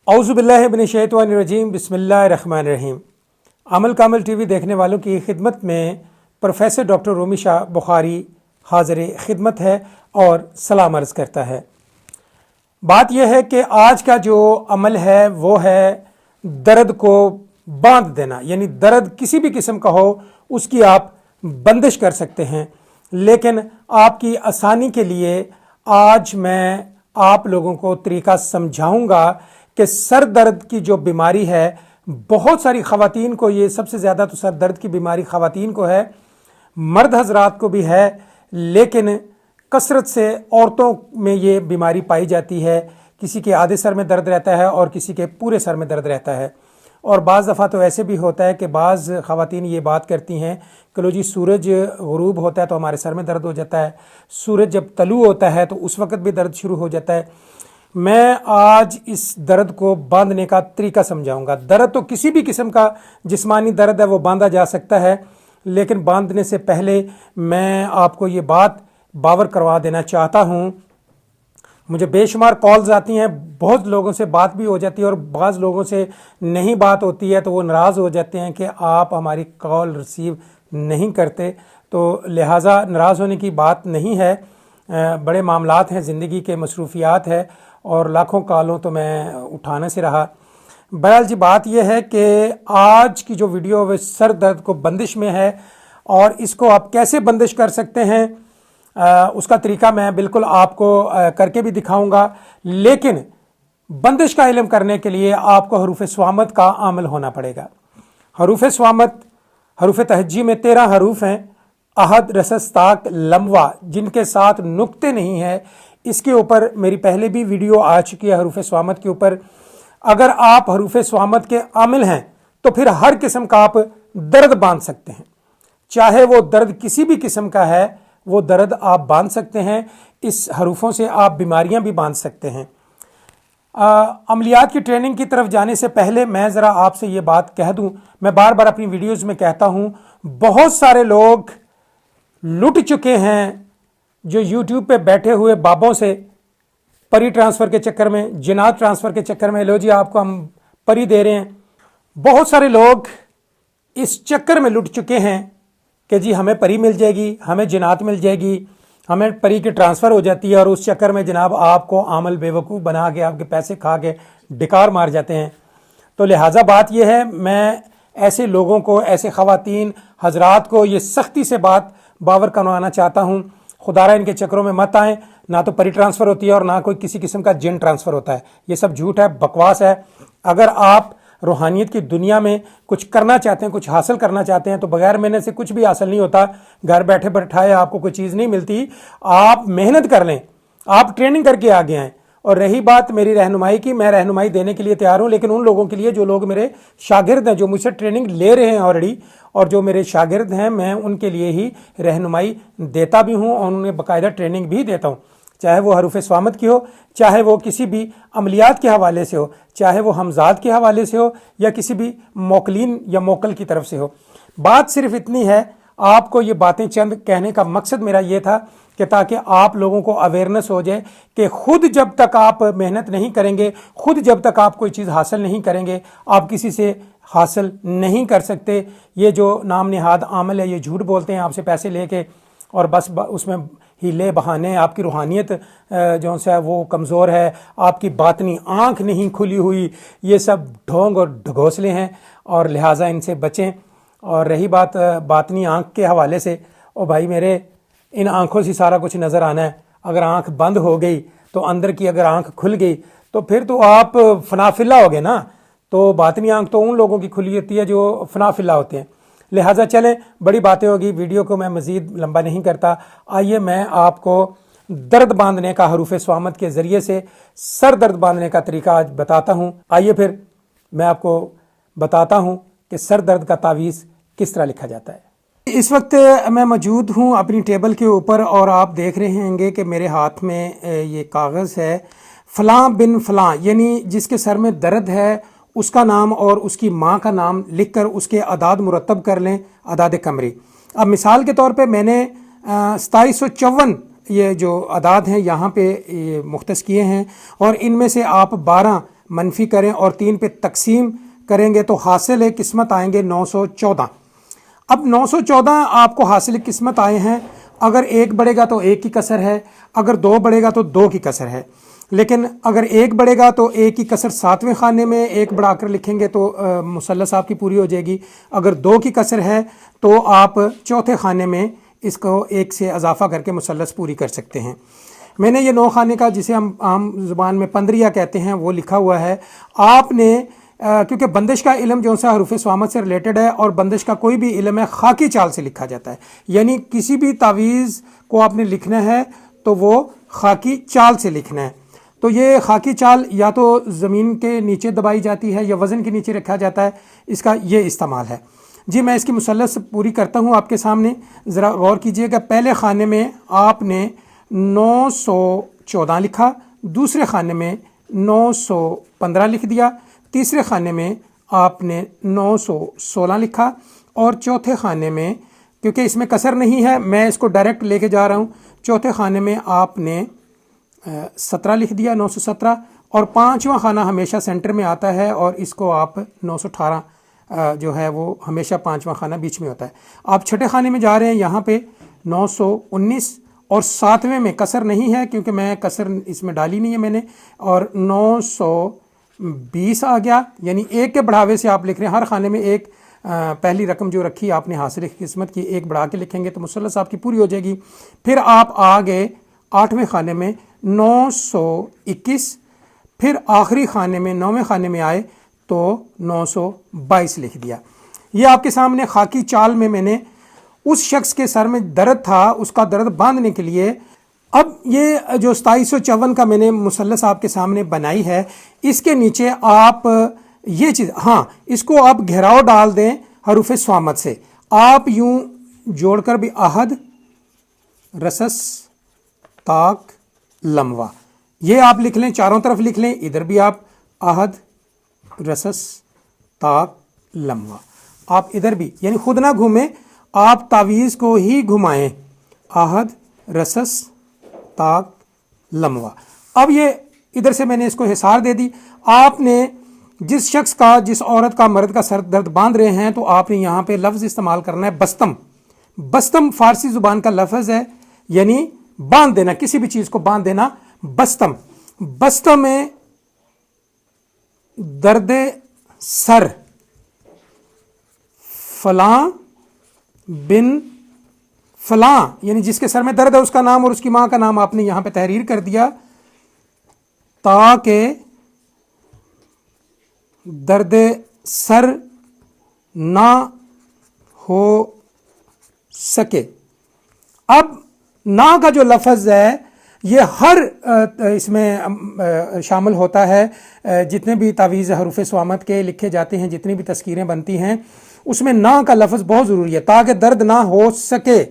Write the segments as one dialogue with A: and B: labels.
A: औज़ुबिल्लाहि मिनश्शैतानिर्रजीम बिस्मिल्लाहिर्रहमानिर्रहीम। अमल कामल टीवी देखने वालों की खिदमत में प्रोफेसर डॉक्टर रूमी शाह बुखारी हाज़िर खिदमत है और सलाम अर्ज़ करता है। बात यह है कि आज का जो अमल है वो है दर्द को बांध देना, यानी दर्द किसी भी किस्म का हो उसकी आप बंदिश कर सकते हैं। लेकिन आपकी आसानी के लिए आज मैं आप लोगों को तरीका समझाऊंगा कि सर दर्द की जो बीमारी है, बहुत सारी ख़वातीन को, ये सबसे ज़्यादा तो सर दर्द की बीमारी ख़वातीन को है, मर्द हजरात को भी है, लेकिन कसरत से औरतों में ये बीमारी पाई जाती है। किसी के आधे सर में दर्द रहता है और किसी के पूरे सर में दर्द रहता है। और बाज़ दफ़ा तो ऐसे भी होता है कि बाज़ ख़वातीन ये बात करती हैं कि लो जी, सूरज गुरूब होता है तो हमारे सर में दर्द हो जाता है, सूरज जब तलू होता है तो उस वक़्त भी दर्द शुरू हो जाता है। मैं आज इस दर्द को बांधने का तरीका समझाऊंगा। दर्द तो किसी भी किस्म का जिस्मानी दर्द है वो बांधा जा सकता है, लेकिन बांधने से पहले मैं आपको ये बात बावर करवा देना चाहता हूँ। मुझे बेशुमार कॉल्स आती हैं, बहुत लोगों से बात भी हो जाती है और बाज़ लोगों से नहीं बात होती है तो वो नाराज़ हो जाते हैं कि आप हमारी कॉल रिसीव नहीं करते। तो लिहाजा नाराज़ होने की बात नहीं है, बड़े मामलात हैं, ज़िंदगी के मसरूफियात है और लाखों कॉलों तो मैं उठाने से रहा। बहरहाल जी, बात यह है कि आज की जो वीडियो है सर दर्द को बंदिश में है और इसको आप कैसे बंदिश कर सकते हैं उसका तरीका मैं बिल्कुल आपको करके भी दिखाऊंगा। लेकिन बंदिश का इल्म करने के लिए आपको हरूफ स्वामत का आमिल होना पड़ेगा। हरूफ स्वामत, हरूफ तहज्जी में 13 हरूफ हैं, अहद, रसस, ताक, लम्वा, जिनके साथ नुक्ते नहीं हैं। इसके ऊपर मेरी पहले भी वीडियो आ चुकी है हरूफ स्वामत के ऊपर। अगर आप हरूफ स्वामत के आमिल हैं तो फिर हर किस्म का आप दर्द बांध सकते हैं, चाहे वो दर्द किसी भी किस्म का है, वो दर्द आप बांध सकते हैं। इस हरूफों से आप बीमारियां भी बांध सकते हैं। अमलियात की ट्रेनिंग की तरफ जाने से पहले मैं ज़रा आपसे ये बात कह दूं, मैं बार बार अपनी वीडियोज़ में कहता हूं, बहुत सारे लोग लुट चुके हैं जो यूट्यूब पे बैठे हुए बाबों से परी ट्रांसफ़र के चक्कर में, जिनात ट्रांसफ़र के चक्कर में, लो जी आपको हम परी दे रहे हैं। बहुत सारे लोग इस चक्कर में लुट चुके हैं कि जी हमें परी मिल जाएगी, हमें जिनात मिल जाएगी, हमें परी की ट्रांसफ़र हो जाती है और उस चक्कर में जनाब आपको आमल बेवकूफ़ बना के आपके पैसे खा के डिकार मार जाते हैं। तो लिहाजा बात यह है, मैं ऐसे लोगों को, ऐसे ख़वातीन हजरात को ये सख्ती से बात बावर करवाना चाहता हूँ, खुदारा इनके चक्करों में मत आएँ। ना तो परी ट्रांसफ़र होती है और ना कोई किसी किस्म का जिन ट्रांसफ़र होता है। ये सब झूठ है, बकवास है। अगर आप रूहानियत की दुनिया में कुछ करना चाहते हैं, कुछ हासिल करना चाहते हैं, तो बगैर मेहनत से कुछ भी हासिल नहीं होता। घर बैठे बैठाए आपको कोई चीज़ नहीं मिलती। आप मेहनत कर लें, आप ट्रेनिंग करके आगे आएँ। और रही बात मेरी रहनुमाई की, मैं रहनुमाई देने के लिए तैयार हूँ, लेकिन उन लोगों के लिए जो लोग मेरे शागिर्द हैं, जो मुझसे ट्रेनिंग ले रहे हैं ऑलरेडी, और जो मेरे शागिर्द हैं, मैं उनके लिए ही रहनुमाई देता भी हूँ और उन्हें बाकायदा ट्रेनिंग भी देता हूँ। चाहे वो हरूफ स्वामत की हो, चाहे वो किसी भी अमलियात के हवाले से हो, चाहे वो हमजाद के हवाले से हो या किसी भी मोकलीन या मोकल की तरफ से हो। बात सिर्फ इतनी है, आपको ये बातें चंद कहने का मकसद मेरा ये था कि ताकि आप लोगों को अवेयरनेस हो जाए कि खुद जब तक आप मेहनत नहीं करेंगे, खुद जब तक आप कोई चीज़ हासिल नहीं करेंगे, आप किसी से हासिल नहीं कर सकते। ये जो नाम निहाद आमल है, ये झूठ बोलते हैं आपसे पैसे लेके और बस उसमें हीले बहाने, आपकी रूहानियत जो है वो कमज़ोर है, आपकी बातनी आँख नहीं खुली हुई, ये सब ढोंग और ढगोसले हैं और लिहाजा इनसे बचें। और रही बात बातनी आँख के हवाले से, ओ भाई मेरे, इन आँखों से सारा कुछ नज़र आना है। अगर आँख बंद हो गई तो अंदर की अगर आँख खुल गई तो फिर तो आप फनाफिल्ला हो गए ना। तो बातनी आँख तो उन लोगों की खुली होती है जो फनाफिल्ला होते हैं। लिहाजा चलें, बड़ी बातें होगी, वीडियो को मैं मज़ीद लंबा नहीं करता। आइए मैं आपको दर्द बांधने का हरूफ स्वामत के ज़रिए से सर दर्द बांधने का तरीका आज बताता हूँ। आइए फिर मैं आपको बताता हूँ कि सर दर्द का तावीज़ किस तरह लिखा जाता है। इस वक्त मैं मौजूद हूँ अपनी टेबल के ऊपर और आप देख रहे होंगे कि मेरे हाथ में ये कागज़ है। फ़लाँ बिन फ़लाँ, यानी जिसके सर में दर्द है उसका नाम और उसकी माँ का नाम लिखकर उसके अदाद मुरतब कर लें, अदाद कमरी। अब मिसाल के तौर पे मैंने 2754 ये जो अदाद हैं यहाँ पे ये मुख्तस किए हैं और इनमें से आप 12 منفی کریں اور 3 پہ تقسیم کریں گے تو حاصل قسمت آئیں گے 914۔ اب 914 آپ کو حاصل قسمت آئے ہیں، اگر 1 بڑھے گا تو 1 کی کسر ہے، اگر 2 بڑھے گا تو 2 کی کسر ہے، لیکن اگر 1 بڑھے گا تو 1 کی کسر 7ویں خانے میں 1 بڑھا کر لکھیں گے تو مثلث آپ کی پوری ہو جائے گی، اگر 2 کی کسر ہے تو آپ چوتھے خانے میں اس کو 1 سے اضافہ کر کے مثلث پوری کر سکتے ہیں۔ میں نے یہ 9 خانے کا جسے ہم عام زبان میں پندریہ کہتے ہیں وہ لکھا ہوا ہے۔ آپ نے کیونکہ بندش کا علم جو سا حروف صوامت سے ریلیٹڈ ہے، اور بندش کا کوئی بھی علم ہے خاکی چال سے لکھا جاتا ہے، یعنی کسی بھی تعویذ کو آپ نے لکھنا ہے تو وہ خاکی چال سے لکھنا ہے۔ تو یہ خاکی چال یا تو زمین کے نیچے دبائی جاتی ہے یا وزن کے نیچے رکھا جاتا ہے، اس کا یہ استعمال ہے۔ جی میں اس کی مثلث پوری کرتا ہوں آپ کے سامنے، ذرا غور کیجئے گا۔ پہلے خانے میں آپ نے 914 لکھا، دوسرے خانے میں 915 لکھ دیا، تیسرے خانے میں آپ نے 916 لکھا، اور چوتھے خانے میں کیونکہ اس میں کسر نہیں ہے میں اس کو ڈائریکٹ لے کے جا رہا ہوں، چوتھے خانے میں آپ نے 17 لکھ دیا، 917، اور 5واں خانہ ہمیشہ سینٹر میں آتا ہے اور اس کو آپ 918 جو ہے وہ ہمیشہ 5واں خانہ بیچ میں ہوتا ہے۔ آپ چھٹے خانے میں جا رہے ہیں، یہاں پہ 919، اور 7ویں میں کسر نہیں ہے کیونکہ میں کسر اس میں ڈالی نہیں ہے میں نے، اور 920 آ گیا، یعنی 1 کے بڑھاوے سے آپ لکھ رہے ہیں، ہر خانے میں 1 پہلی رقم جو رکھی آپ نے حاصل قسمت کی 1 بڑھا کے لکھیں گے تو مثلث آپ کی پوری ہو جائے گی۔ پھر آپ آگے 8ویں خانے میں 921، پھر آخری خانے میں 9ویں خانے میں آئے تو 922 لکھ دیا۔ یہ آپ کے سامنے خاکی چال میں نے اس شخص کے سر میں درد تھا اس کا درد باندھنے کے لیے، اب یہ جو 2754 کا میں نے مثلث آپ کے سامنے بنائی ہے، اس کے نیچے آپ یہ چیز، ہاں اس کو آپ گھیراؤ ڈال دیں حروف صوامت سے، آپ یوں جوڑ کر بھی احد، رسس، تاک، لموا، یہ آپ لکھ لیں، چاروں طرف لکھ لیں، ادھر بھی آپ احد، رسس، تاک، لموا، آپ ادھر بھی، یعنی خود نہ گھومیں، آپ تعویذ کو ہی گھمائیں، احد، رسس، تاک، لموا۔ اب یہ ادھر سے میں نے اس کو حصار دے دی۔ آپ نے جس شخص کا، جس عورت کا، مرد کا سر درد باندھ رہے ہیں تو آپ نے یہاں پہ لفظ استعمال کرنا ہے بستم۔ بستم فارسی زبان کا لفظ ہے، یعنی باندھ دینا، کسی بھی چیز کو باندھ دینا، بستم۔ بستم میں درد سر فلاں بن فلاں، یعنی جس کے سر میں درد ہے اس کا نام اور اس کی ماں کا نام آپ نے یہاں پہ تحریر کر دیا، تاکہ درد سر نہ ہو سکے۔ اب نا کا جو لفظ ہے یہ ہر اس میں شامل ہوتا ہے، جتنے بھی تعویذ حروف صوامت کے لکھے جاتے ہیں، جتنی بھی تذکیریں بنتی ہیں، اس میں نا کا لفظ بہت ضروری ہے، تاکہ درد نہ ہو سکے،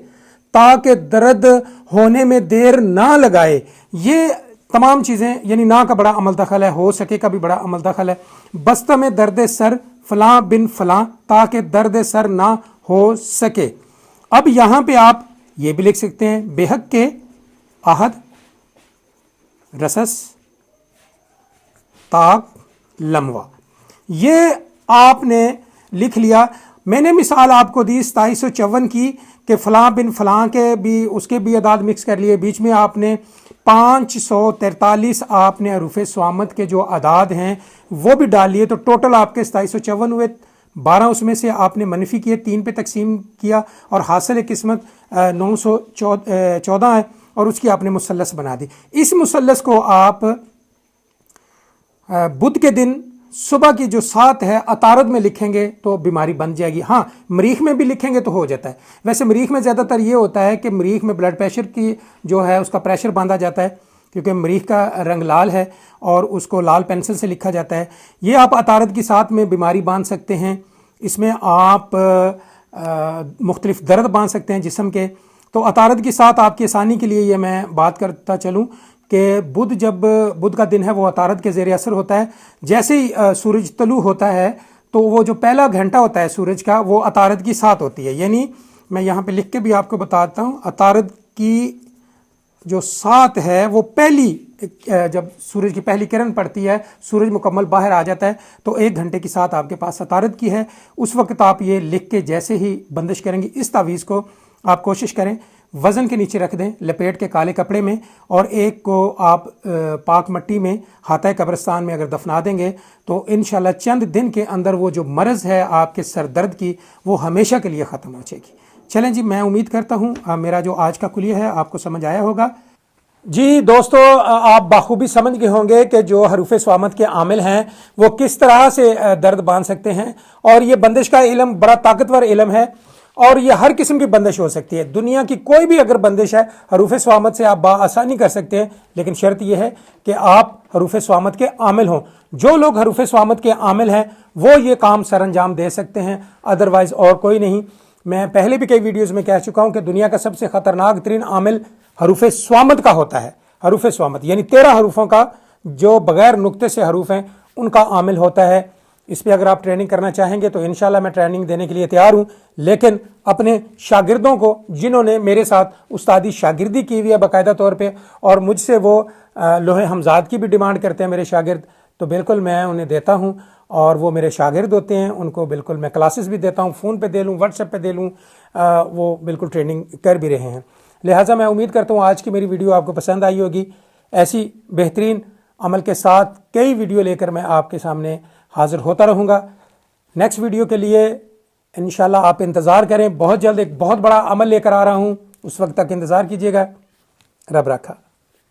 A: تاکہ درد ہونے میں دیر نہ لگائے، یہ تمام چیزیں، یعنی نا کا بڑا عمل دخل ہے، ہو سکے کا بھی بڑا عمل دخل ہے۔ بستہ میں درد سر فلاں بن فلاں، تاکہ درد سر نہ ہو سکے۔ اب یہاں پہ آپ یہ بھی لکھ سکتے ہیں، بے حق کے احد، رسس، تاک، لموا، یہ آپ نے لکھ لیا۔ میں نے مثال آپ کو دی 2754 کی کہ فلاں بن فلاں کے بھی، اس کے بھی اعداد مکس کر لیے، بیچ میں آپ نے 543 آپ نے حروف صوامت کے جو اعداد ہیں وہ بھی ڈال لیے، تو ٹوٹل آپ کے 2754 ہوئے، 12 اس میں سے آپ نے منفی کیے، 3 پہ تقسیم کیا، اور حاصل قسمت 914 ہے، اور اس کی آپ نے مثلث بنا دی۔ اس مثلث کو آپ بدھ کے دن صبح کی جو 7 ہے عطارد میں لکھیں گے تو بیماری بن جائے گی۔ ہاں مریخ میں بھی لکھیں گے تو ہو جاتا ہے، ویسے مریخ میں زیادہ تر یہ ہوتا ہے کہ مریخ میں بلڈ پریشر کی جو ہے اس کا پریشر باندھا جاتا ہے، کیونکہ مریخ کا رنگ لال ہے اور اس کو لال پینسل سے لکھا جاتا ہے۔ یہ آپ عطارد کی 7 میں بیماری باندھ سکتے ہیں، اس میں آپ مختلف درد باندھ سکتے ہیں جسم کے۔ تو عطارد کی 7 آپ کی آسانی کے لیے یہ میں بات کرتا چلوں کہ جب بدھ کا دن ہے وہ عطارد کے زیر اثر ہوتا ہے، جیسے ہی سورج طلوع ہوتا ہے تو وہ جو پہلا گھنٹہ ہوتا ہے سورج کا وہ عطارد کی 7 ہوتی ہے، یعنی میں یہاں پہ لکھ کے بھی آپ کو بتاتا ہوں، عطارد کی जो 7 है वो पहली जब सूरज की पहली किरण पड़ती है, सूरज मुकम्मल बाहर आ जाता है, तो 1 घंटे की 7 आपके पास सतारत की है। उस वक्त आप ये लिख के जैसे ही बंदिश करेंगे, इस तावीज़ को आप कोशिश करें वज़न के नीचे रख दें, लपेट के काले कपड़े में, और एक को आप पाक मट्टी में हाथा कब्रिस्तान में अगर दफना देंगे तो इंशाल्लाह चंद दिन के अंदर वो जो मर्ज़ है आपके सर दर्द की, वो हमेशा के लिए ख़त्म हो जाएगी। चलें जी, मैं उम्मीद करता हूँ मेरा जो आज का कुलिया है आपको समझ आया होगा। जी दोस्तों, आप बाखूबी समझ गए होंगे कि जो हरूफ स्वामत के आमिल हैं वो किस तरह से दर्द बांध सकते हैं, और ये बंदिश का इल्म बड़ा ताकतवर इल्म है, और ये हर किस्म की बंदिश हो सकती है। दुनिया की कोई भी अगर बंदिश है हरूफ स्वामत से आप आसानी कर सकते हैं, लेकिन शर्त यह है कि आप हरूफ स्वामत के आमिल हों। जो लोग हरूफ स्वामत के आमिल हैं वो ये काम सर अंजाम दे सकते हैं, अदरवाइज और कोई नहीं। मैं पहले भी कई वीडियोज़ में कह चुका हूँ कि दुनिया का सबसे ख़तरनाक तरीन आमिल हरूफ स्वामत का होता है। हरूफ स्वामत यानी 13 हरूफों का, जो बगैर नुक्ते से हरूफ हैं, उनका आमिल होता है। इस पर अगर आप ट्रेनिंग करना चाहेंगे तो इंशाल्लाह मैं ट्रेनिंग देने के लिए तैयार हूँ, लेकिन अपने शागिर्दों को जिन्होंने मेरे साथ उस्तादी शागिर्दी की हुई है बाकायदा तौर पे, और मुझसे वो लोहे हमजाद की भी डिमांड करते हैं मेरे शागिर्द, तो बिल्कुल मैं उन्हें देता हूँ, और वो मेरे शागिर्द होते हैं। उनको बिल्कुल मैं क्लासेस भी देता हूँ, फ़ोन पे दे लूँ, व्हाट्सएप पे दे लूँ, वो बिल्कुल ट्रेनिंग कर भी रहे हैं। लिहाजा मैं उम्मीद करता हूँ आज की मेरी वीडियो आपको पसंद आई होगी। ऐसी बेहतरीन अमल के साथ कई वीडियो लेकर मैं आपके सामने हाज़िर होता रहूँगा। नेक्स्ट वीडियो के लिए इंशाल्लाह आप इंतज़ार करें, बहुत जल्द एक बहुत बड़ा अमल लेकर आ रहा हूँ, उस वक्त तक इंतज़ार कीजिएगा। रब रखा।